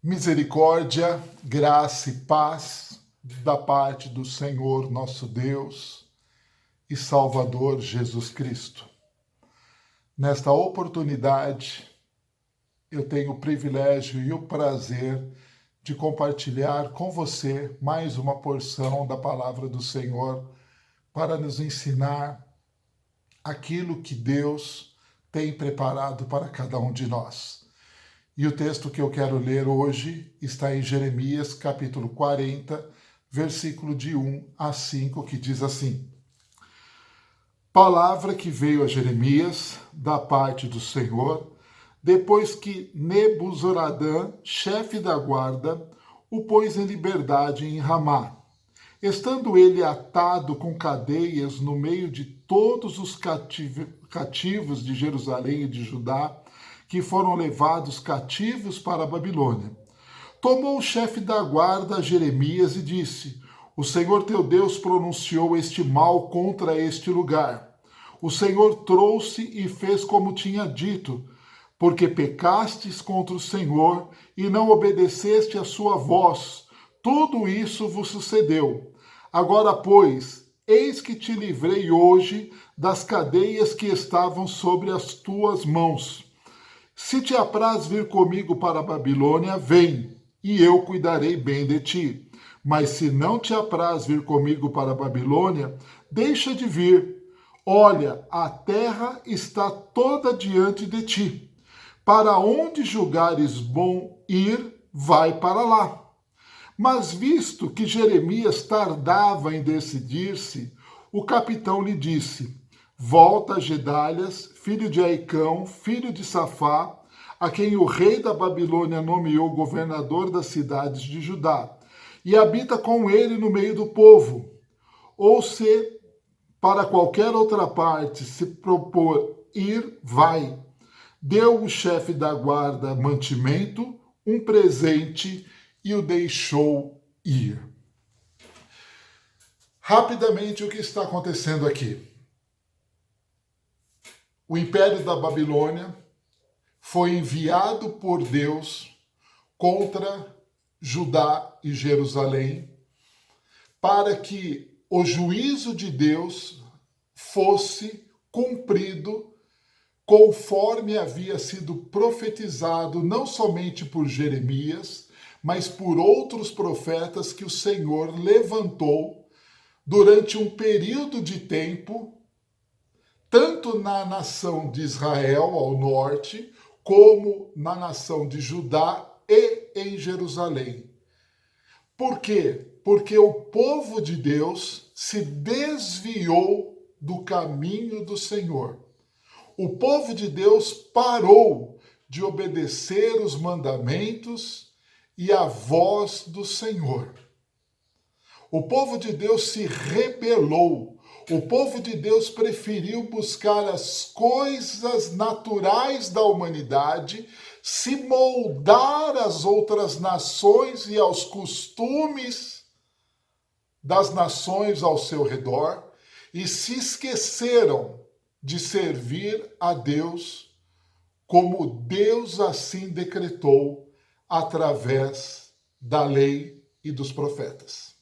Misericórdia, graça e paz da parte do Senhor nosso Deus e Salvador Jesus Cristo. Nesta oportunidade, eu tenho o privilégio e o prazer de compartilhar com você mais uma porção da palavra do Senhor para nos ensinar aquilo que Deus tem preparado para cada um de nós. E o texto que eu quero ler hoje está em Jeremias, capítulo 40, versículo de 1 a 5, que diz assim: Palavra que veio a Jeremias da parte do Senhor, depois que Nebuzaradã, chefe da guarda, o pôs em liberdade em Ramá. Estando ele atado com cadeias no meio de todos os cativos de Jerusalém e de Judá, que foram levados cativos para a Babilônia. Tomou o chefe da guarda Jeremias e disse: O Senhor teu Deus pronunciou este mal contra este lugar. O Senhor trouxe e fez como tinha dito, porque pecastes contra o Senhor e não obedeceste a sua voz. Tudo isso vos sucedeu. Agora, pois, eis que te livrei hoje das cadeias que estavam sobre as tuas mãos. Se te apraz vir comigo para a Babilônia, vem, e eu cuidarei bem de ti. Mas se não te apraz vir comigo para a Babilônia, deixa de vir. Olha, a terra está toda diante de ti. Para onde julgares bom ir, vai para lá. Mas visto que Jeremias tardava em decidir-se, o capitão lhe disse: Volta a Gedalias, filho de Aicão, filho de Safá, a quem o rei da Babilônia nomeou governador das cidades de Judá, e habita com ele no meio do povo. Ou se para qualquer outra parte se propor ir, vai. Deu o chefe da guarda mantimento, um presente e o deixou ir. Rapidamente, o que está acontecendo aqui? O Império da Babilônia foi enviado por Deus contra Judá e Jerusalém para que o juízo de Deus fosse cumprido conforme havia sido profetizado não somente por Jeremias, mas por outros profetas que o Senhor levantou durante um período de tempo, tanto na nação de Israel, ao norte, como na nação de Judá e em Jerusalém. Por quê? Porque o povo de Deus se desviou do caminho do Senhor. O povo de Deus parou de obedecer os mandamentos e a voz do Senhor. O povo de Deus se rebelou. O povo de Deus preferiu buscar as coisas naturais da humanidade, se moldar às outras nações e aos costumes das nações ao seu redor e se esqueceram de servir a Deus como Deus assim decretou através da lei e dos profetas.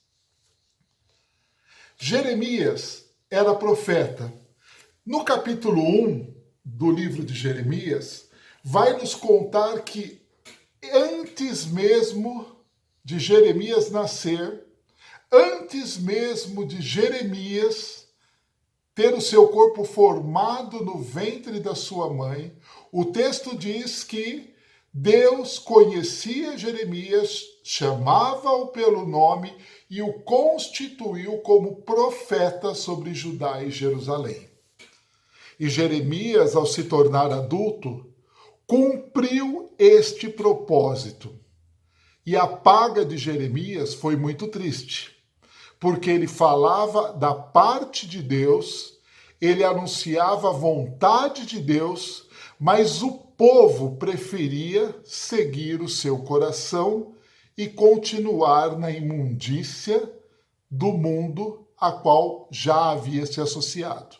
Jeremias era profeta. No capítulo 1 do livro de Jeremias, vai nos contar que antes mesmo de Jeremias nascer, antes mesmo de Jeremias ter o seu corpo formado no ventre da sua mãe, o texto diz que Deus conhecia Jeremias, chamava-o pelo nome e o constituiu como profeta sobre Judá e Jerusalém. E Jeremias, ao se tornar adulto, cumpriu este propósito. E a paga de Jeremias foi muito triste, porque ele falava da parte de Deus, ele anunciava a vontade de Deus, mas o povo preferia seguir o seu coração e continuar na imundícia do mundo a qual já havia se associado.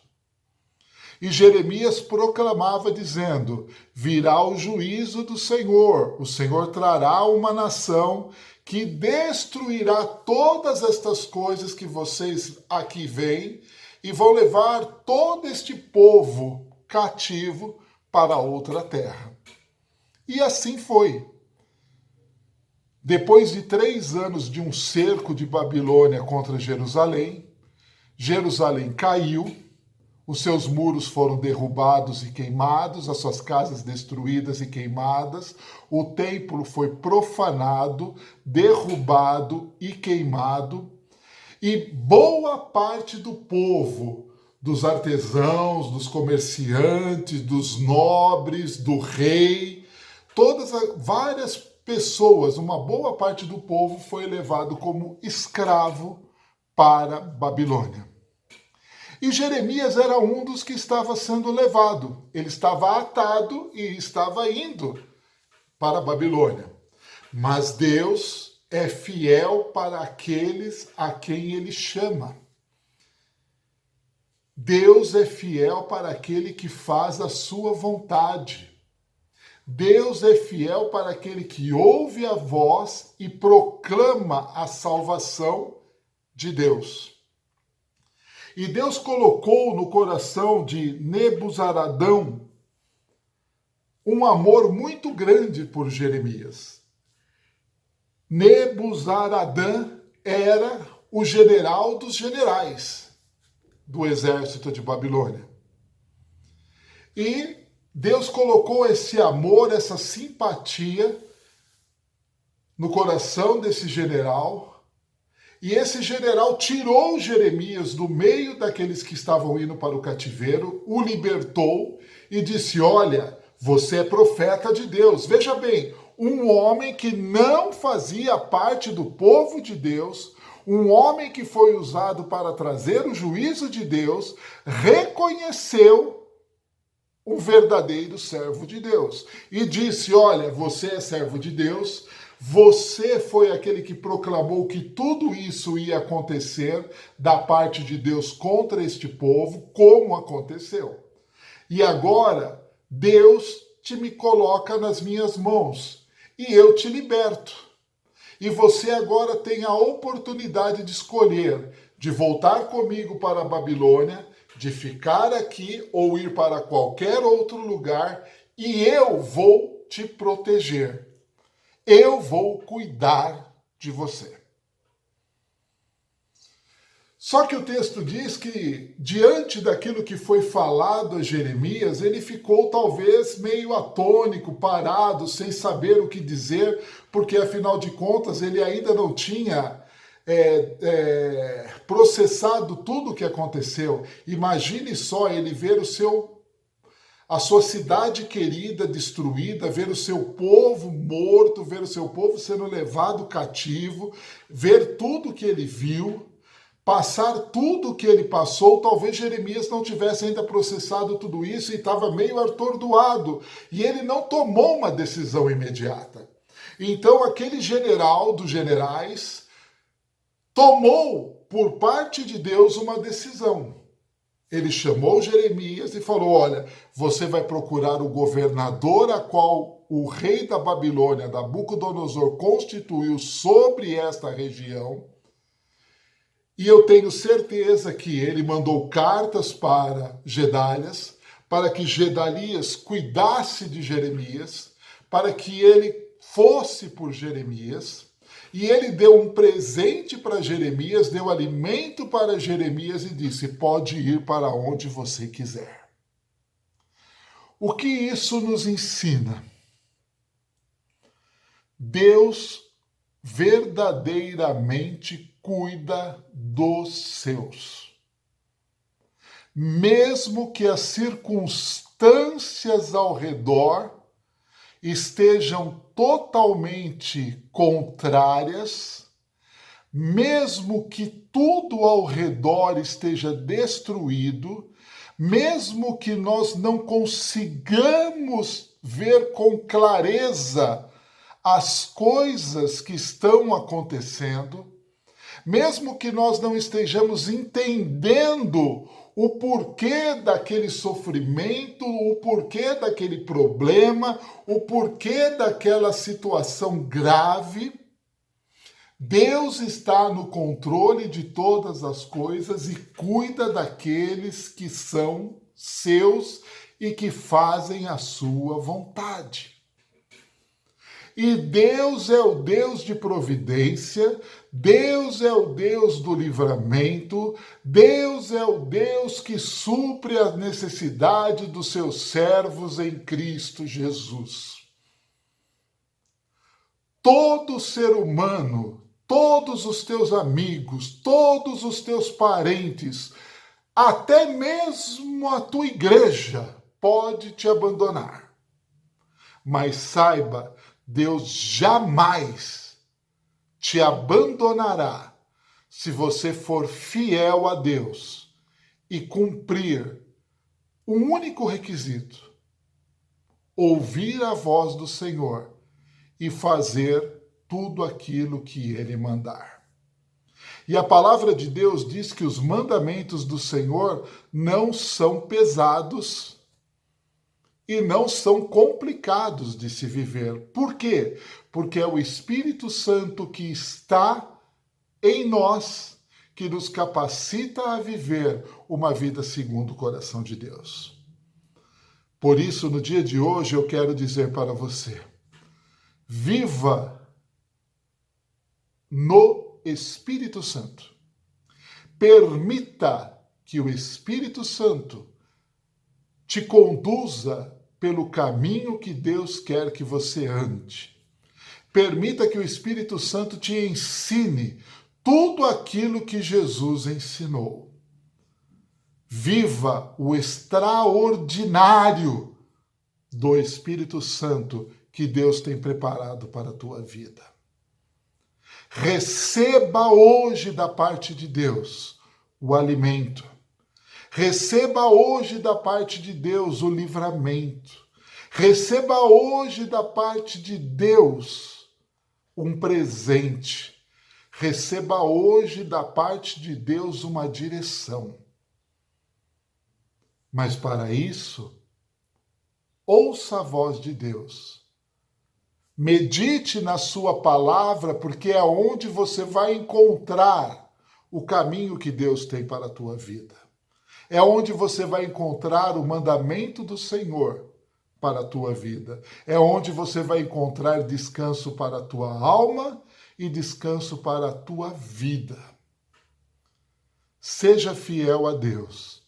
E Jeremias proclamava dizendo: virá o juízo do Senhor, o Senhor trará uma nação que destruirá todas estas coisas que vocês aqui veem e vão levar todo este povo cativo para outra terra. E assim foi. Depois de 3 anos de um cerco de Babilônia contra Jerusalém, Jerusalém caiu, os seus muros foram derrubados e queimados, as suas casas destruídas e queimadas, o templo foi profanado, derrubado e queimado, e boa parte do povo, dos artesãos, dos comerciantes, dos nobres, do rei, várias pessoas, uma boa parte do povo foi levado como escravo para Babilônia. E Jeremias era um dos que estava sendo levado. Ele estava atado e estava indo para a Babilônia. Mas Deus é fiel para aqueles a quem ele chama. Deus é fiel para aquele que faz a sua vontade. Deus é fiel para aquele que ouve a voz e proclama a salvação de Deus. E Deus colocou no coração de Nebuzaradão um amor muito grande por Jeremias. Nebuzaradã era o general dos generais do exército de Babilônia. E Deus colocou esse amor, essa simpatia no coração desse general. E esse general tirou Jeremias do meio daqueles que estavam indo para o cativeiro, o libertou e disse: olha, você é profeta de Deus. Veja bem, um homem que não fazia parte do povo de Deus, um homem que foi usado para trazer o juízo de Deus, reconheceu um verdadeiro servo de Deus. E disse: olha, você é servo de Deus, você foi aquele que proclamou que tudo isso ia acontecer da parte de Deus contra este povo, como aconteceu. E agora, Deus me coloca nas minhas mãos e eu te liberto. E você agora tem a oportunidade de escolher, de voltar comigo para a Babilônia, de ficar aqui ou ir para qualquer outro lugar, e eu vou te proteger. Eu vou cuidar de você. Só que o texto diz que, diante daquilo que foi falado a Jeremias, ele ficou talvez meio atônico, parado, sem saber o que dizer, porque afinal de contas ele ainda não tinha processado tudo o que aconteceu. Imagine só ele ver a sua cidade querida destruída, ver o seu povo morto, ver o seu povo sendo levado cativo, ver tudo que ele viu, passar tudo o que ele passou. Talvez Jeremias não tivesse ainda processado tudo isso e estava meio atordoado, e ele não tomou uma decisão imediata. Então aquele general dos generais tomou, por parte de Deus, uma decisão. Ele chamou Jeremias e falou: olha, você vai procurar o governador a qual o rei da Babilônia, Nabucodonosor, constituiu sobre esta região, e eu tenho certeza que ele mandou cartas para Gedalias, para que Gedalias cuidasse de Jeremias, para que ele fosse por Jeremias, e ele deu um presente para Jeremias, deu alimento para Jeremias e disse: pode ir para onde você quiser. O que isso nos ensina? Deus verdadeiramente cuida dos seus. Mesmo que as circunstâncias ao redor estejam totalmente contrárias, mesmo que tudo ao redor esteja destruído, mesmo que nós não consigamos ver com clareza as coisas que estão acontecendo, mesmo que nós não estejamos entendendo o porquê daquele sofrimento, o porquê daquele problema, o porquê daquela situação grave. Deus está no controle de todas as coisas e cuida daqueles que são seus e que fazem a sua vontade. E Deus é o Deus de providência, Deus é o Deus do livramento, Deus é o Deus que supre a necessidade dos seus servos em Cristo Jesus. Todo ser humano, todos os teus amigos, todos os teus parentes, até mesmo a tua igreja pode te abandonar. Mas saiba, Deus jamais te abandonará se você for fiel a Deus e cumprir um único requisito: ouvir a voz do Senhor e fazer tudo aquilo que Ele mandar. E a palavra de Deus diz que os mandamentos do Senhor não são pesados e não são complicados de se viver. Por quê? Porque é o Espírito Santo que está em nós que nos capacita a viver uma vida segundo o coração de Deus. Por isso, no dia de hoje, eu quero dizer para você: viva no Espírito Santo. Permita que o Espírito Santo te conduza pelo caminho que Deus quer que você ande. Permita que o Espírito Santo te ensine tudo aquilo que Jesus ensinou. Viva o extraordinário do Espírito Santo que Deus tem preparado para a tua vida. Receba hoje da parte de Deus o alimento. Receba hoje da parte de Deus o livramento. Receba hoje da parte de Deus um presente. Receba hoje da parte de Deus uma direção. Mas para isso, ouça a voz de Deus. Medite na sua palavra, porque é onde você vai encontrar o caminho que Deus tem para a tua vida. É onde você vai encontrar o mandamento do Senhor para a tua vida. É onde você vai encontrar descanso para a tua alma e descanso para a tua vida. Seja fiel a Deus.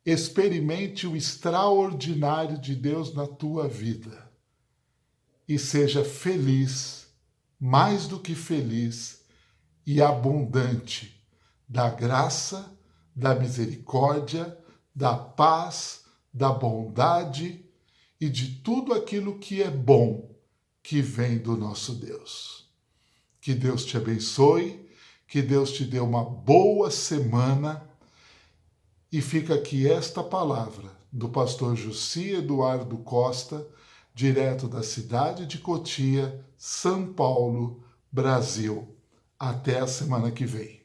Experimente o extraordinário de Deus na tua vida. E seja feliz, mais do que feliz e abundante da graça, da misericórdia, da paz, da bondade e de tudo aquilo que é bom que vem do nosso Deus. Que Deus te abençoe, que Deus te dê uma boa semana e fica aqui esta palavra do pastor Jussi Eduardo Costa, direto da cidade de Cotia, São Paulo, Brasil. Até a semana que vem.